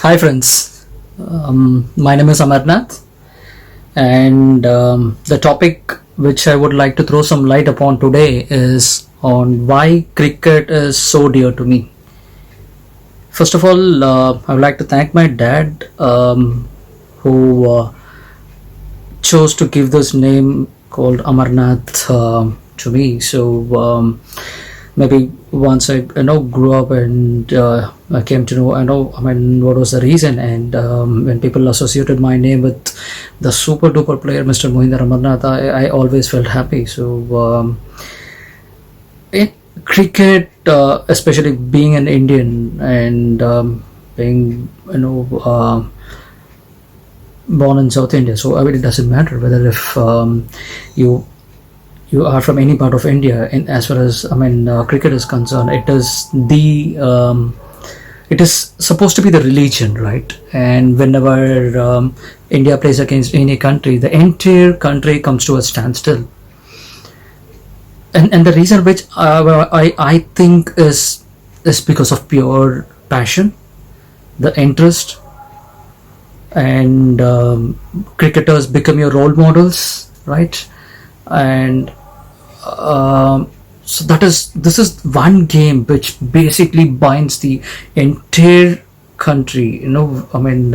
Hi friends, my name is Amarnath, and the topic which I would like to throw some light upon today is on why cricket is so dear to me. First of all, I would like to thank my dad, who chose to give this name called Amarnath to me. So maybe once I grew up and I came to know what was the reason, and when people associated my name with the super duper player Mr. Mohinder Amarnath, I always felt happy. So in cricket, especially being an Indian and being born in South India, so I mean, it doesn't matter whether if you are from any part of India. And as far as cricket is concerned, it is supposed to be the religion, right? And whenever India plays against any country, the entire country comes to a standstill. And the reason which I think is because of pure passion, the interest, and cricketers become your role models, right? And so this is one game which basically binds the entire country, when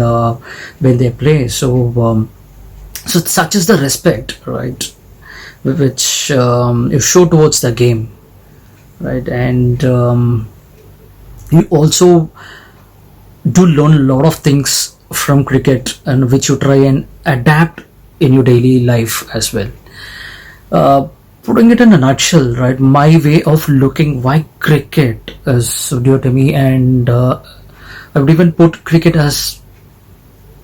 they play. So such is the respect, right, which you show towards the game, right? And you also do learn a lot of things from cricket, and which you try and adapt in your daily life as well. Putting it in a nutshell, right, my way of looking why cricket is so dear to me, and I would even put cricket as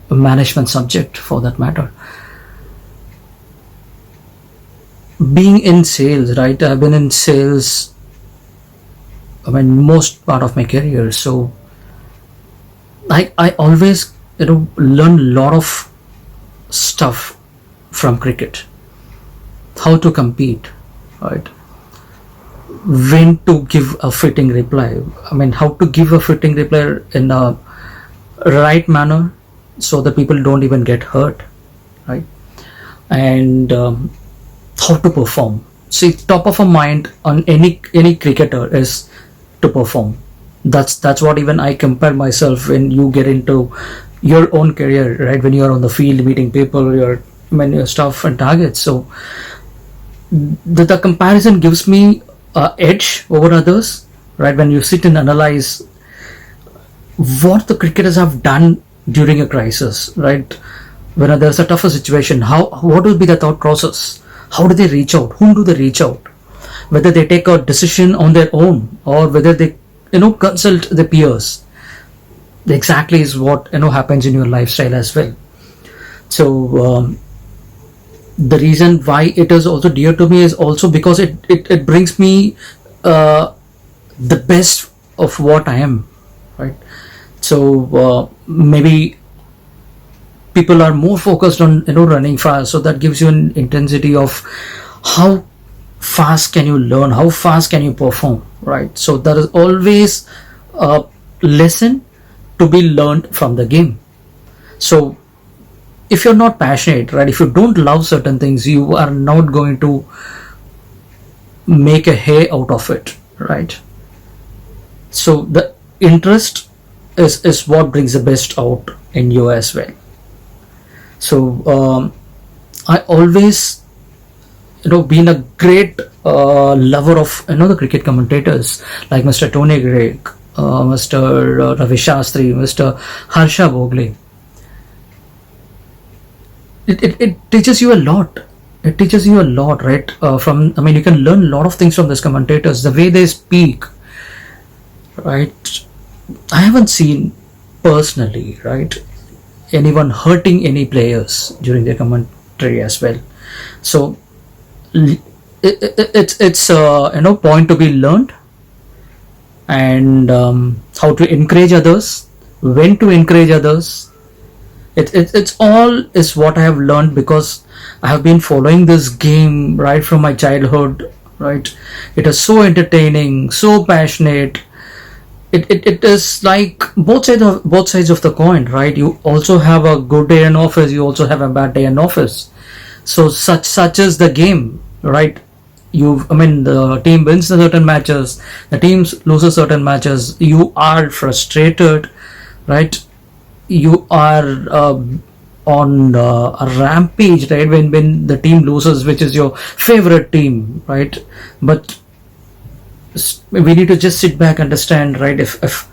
a management subject for that matter. Being in sales, right, I've been in sales, most part of my career. So I always learn a lot of stuff from cricket. How to compete, right? When to give a fitting reply. How to give a fitting reply in a right manner so that people don't even get hurt, right? And how to perform. See, top of a mind on any cricketer is to perform. That's what even I compare myself when you get into your own career, right? When you are on the field meeting people, your stuff and targets. So the comparison gives me edge over others, right? When you sit and analyze what the cricketers have done during a crisis, right? When there's a tougher situation, what will be the thought process? How do they reach out? Whom do they reach out? Whether they take a decision on their own or whether they consult the peers. Exactly is what happens in your lifestyle as well. So the reason why it is also dear to me is also because it brings me the best of what I am, right? So maybe people are more focused on running fast, so that gives you an intensity of how fast can you learn, how fast can you perform, right? So there is always a lesson to be learned from the game. So if you're not passionate, right, if you don't love certain things, you are not going to make a hay out of it, right? So the interest is what brings the best out in you as well. So I always been a great lover of the cricket commentators like Mr. Tony Gregg, Mr. Ravi Shastri, Mr. Harsha Bogle. It teaches you a lot. It teaches you a lot, right? You can learn a lot of things from these commentators. The way they speak, right? I haven't seen personally, right, anyone hurting any players during their commentary as well. So it's point to be learned, and how to encourage others, when to encourage others. It's all is what I have learned because I have been following this game right from my childhood, right? It is so entertaining, so passionate, it is like both sides of the coin, right? You also have a good day in office, you also have a bad day in office. So such is the game, right? The team wins the certain matches, the teams loses certain matches, you are frustrated, right? You are on a rampage, right? When the team loses, which is your favorite team, right? But we need to just sit back and understand, right? If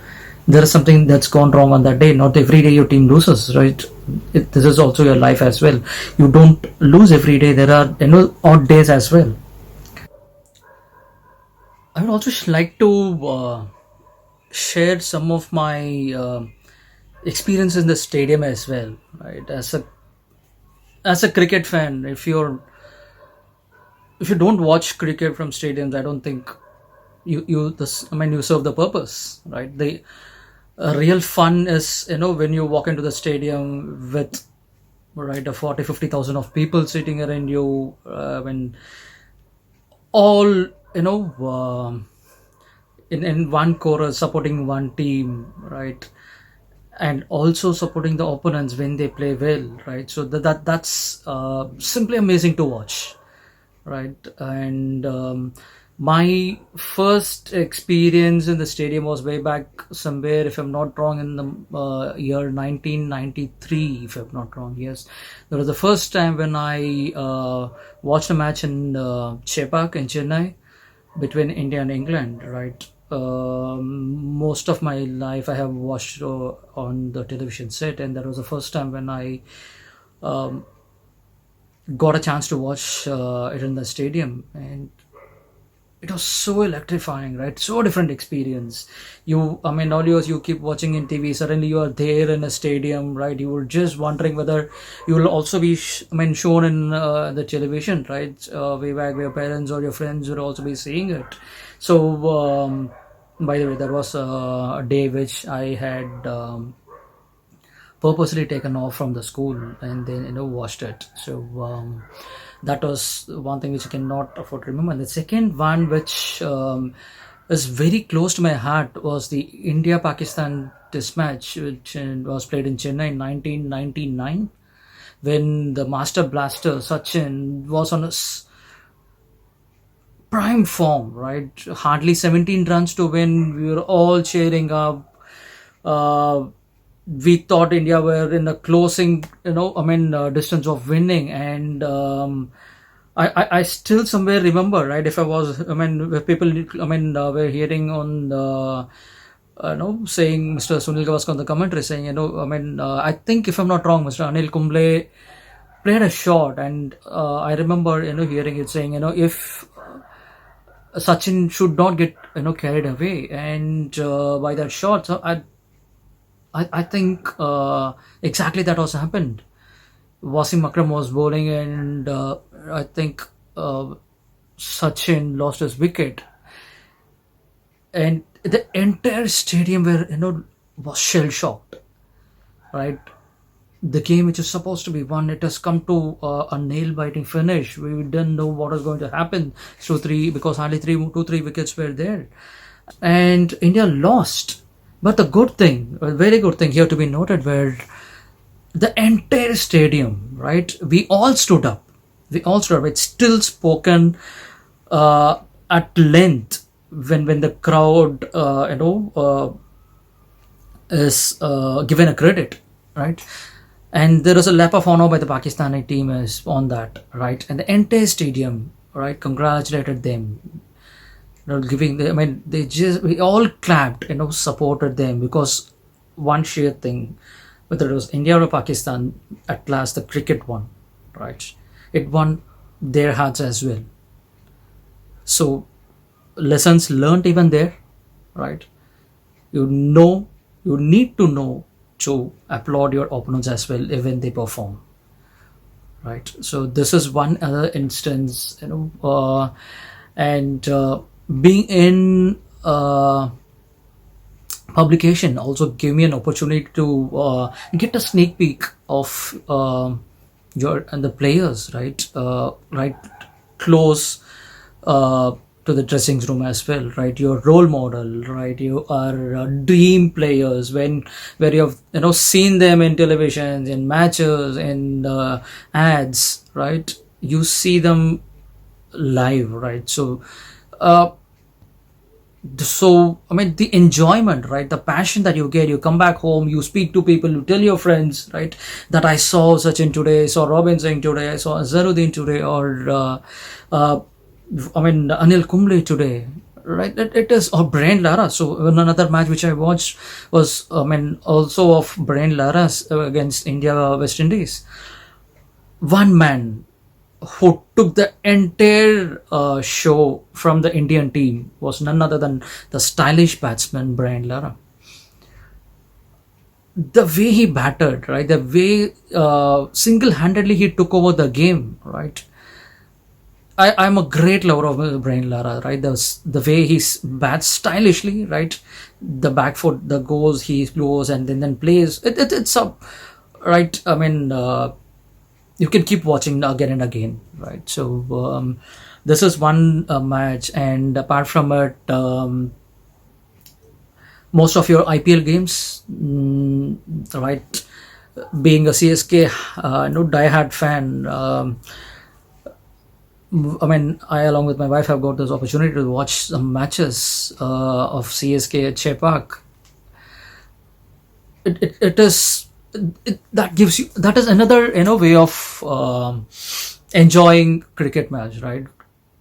there is something that's gone wrong on that day, not every day your team loses, right? This is also your life as well. You don't lose every day. There are odd days as well. I would also like to share some of my experience in the stadium as well, right? As a cricket fan, if you don't watch cricket from stadiums, I don't think you serve the purpose, right? The real fun is when you walk into the stadium with, right, a 40-50,000 of people sitting around you, when all in one chorus supporting one team, right? And also supporting the opponents when they play well, right? So that's simply amazing to watch, right? And my first experience in the stadium was way back somewhere, if I'm not wrong, in the year 1993, if I'm not wrong. Yes, that was the first time when I watched a match in Chepak in Chennai between India and England, right? Most of my life I have watched on the television set, and that was the first time when I got a chance to watch it in the stadium, and it was so electrifying, right? So different experience. All yours you keep watching in TV, suddenly you are there in a stadium, right? You were just wondering whether you will also be shown in the television, right? Way back, your parents or your friends would also be seeing it. So by the way, that was a day which I had purposely taken off from the school and then watched it. So that was one thing which I cannot afford to remember. And the second one, which is very close to my heart, was the India Pakistan test match, which was played in Chennai in 1999, when the master blaster Sachin was on his prime form, right? Hardly 17 runs to win. We were all cheering up. We thought India were in a closing, distance of winning, and I still somewhere remember, right? If I was, if people, were hearing on the, saying Mr. Sunil Gavaskar on the commentary saying, I think if I'm not wrong, Mr. Anil Kumble played a shot, and I remember, hearing it saying, if Sachin should not get, carried away, and by that shot, so I think exactly that was happened. Wasim Akram was bowling, and I think Sachin lost his wicket, and the entire stadium was shell shocked, right? The game which is supposed to be won, it has come to a nail biting finish. We didn't know what was going to happen through three, because hardly 2-3 wickets were there, and India lost. But the good thing, a very good thing here to be noted, were the entire stadium, right? We all stood up. It's still spoken at length when the crowd, is given a credit, right? And there was a lap of honor by the Pakistani team is on that, right? And the entire stadium, right, congratulated them. Giving them, we all clapped, supported them, because one sheer thing, whether it was India or Pakistan, at last the cricket won, right? It won their hearts as well. So lessons learned even there, right? You need to know to applaud your opponents as well, even they perform, right? So this is one other instance, and being in publication also gave me an opportunity to get a sneak peek of your and the players, right? Right close to to the dressing room as well, right? Your role model, right? You are dream players when where you have seen them in televisions, in matches, in ads, right? You see them live, right? Uh, so I mean, the enjoyment, right? The passion that you get, you come back home, you speak to people, you tell your friends, right, that I saw Sachin today, saw Robin Singh today, I saw Azharuddin today, or uh, I mean Anil Kumble today, right? It is, or Brian Lara. So another match which I watched was, I mean, also of Brian Lara's against India West Indies. One man who took the entire show from the Indian team was none other than the stylish batsman Brian Lara. The way he batted, right? The way single-handedly he took over the game, right? I'm a great lover of Brian Lara, right? The way he bats stylishly, right? The back foot, the goes he blows and then plays. It's a right. I mean, you can keep watching again and again, right? So this is one match, and apart from it, most of your IPL games, right? Being a CSK diehard fan, I mean, I along with my wife have got this opportunity to watch some matches of CSK at Chepak. It is. That gives you, that is another way of enjoying cricket match, right?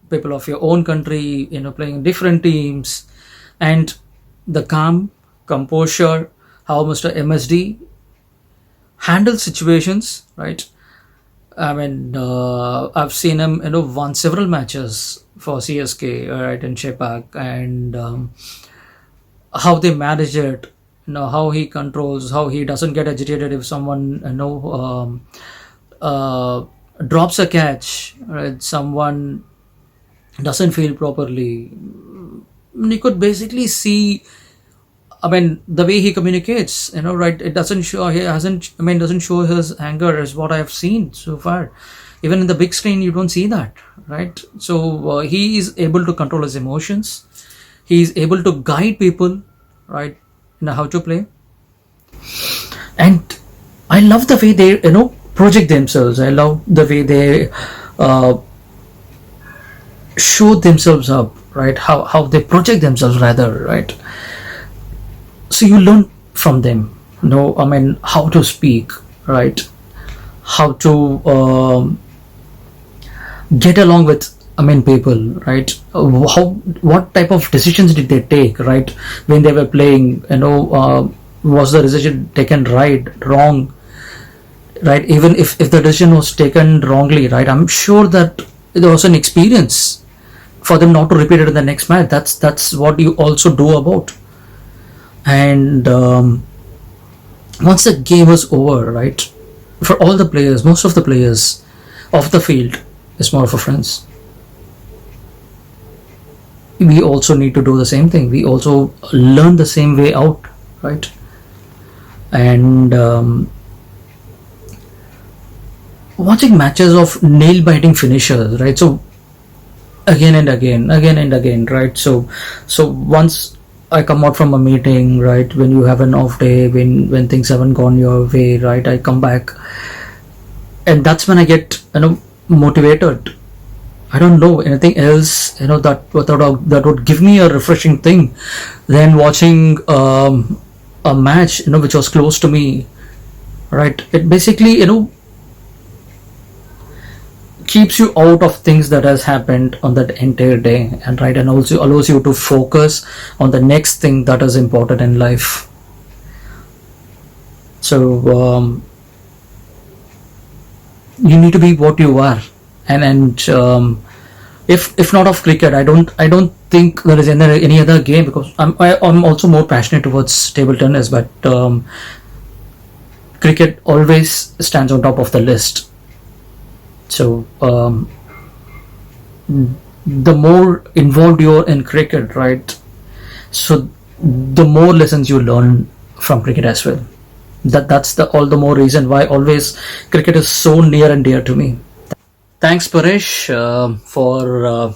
People of your own country, playing in different teams, and the calm composure, how Mr. MSD handles situations, right? I mean, I've seen him won several matches for CSK, right, in Chepak, and how they manage it, how he controls, how he doesn't get agitated if someone drops a catch, right? Someone doesn't feel properly. You could basically see, I mean, the way he communicates, right? It doesn't show, he hasn't, I mean, doesn't show his anger is what I've seen so far. Even in the big screen, you don't see that, right? So he is able to control his emotions. He is able to guide people, right, how to play. And I love the way they project themselves. I love the way they show themselves up, right? How they project themselves rather, right? So you learn from them, I mean, how to speak, right? How to get along with, I mean, people, right? What type of decisions did they take, right? When they were playing, was the decision taken right, wrong, right? Even if the decision was taken wrongly, right? I'm sure that there was an experience for them not to repeat it in the next match. That's what you also do about. And once the game was over, right? For all the players, most of the players off the field is more of a friends. We also need to do the same thing. We also learn the same way out, right? And watching matches of nail-biting finishers, right? So again and again, right? So once I come out from a meeting, right, when you have an off day, when things haven't gone your way, right, I come back, and that's when I get motivated. I don't know anything else, that would give me a refreshing thing than watching a match, which was close to me, right? It basically, keeps you out of things that has happened on that entire day, and right, and also allows you to focus on the next thing that is important in life. So you need to be what you are, and if not of cricket, I don't think there is any other game, because I'm also more passionate towards table tennis, but cricket always stands on top of the list. So the more involved you're in cricket, right, so the more lessons you learn from cricket as well. That's the all the more reason why always cricket is so near and dear to me. Thanks, Paresh, for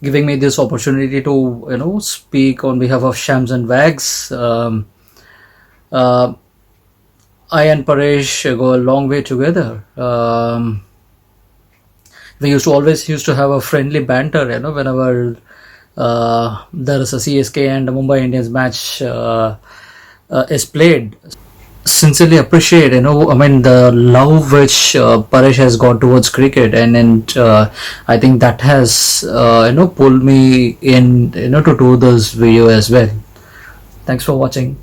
giving me this opportunity to speak on behalf of Shamsnwags. I and Paresh go a long way together. We used to have a friendly banter, whenever there is a CSK and a Mumbai Indians match is played. Sincerely appreciate, I mean, the love which Paresh has got towards cricket, and I think that has pulled me in, to do this video as well. Thanks for watching.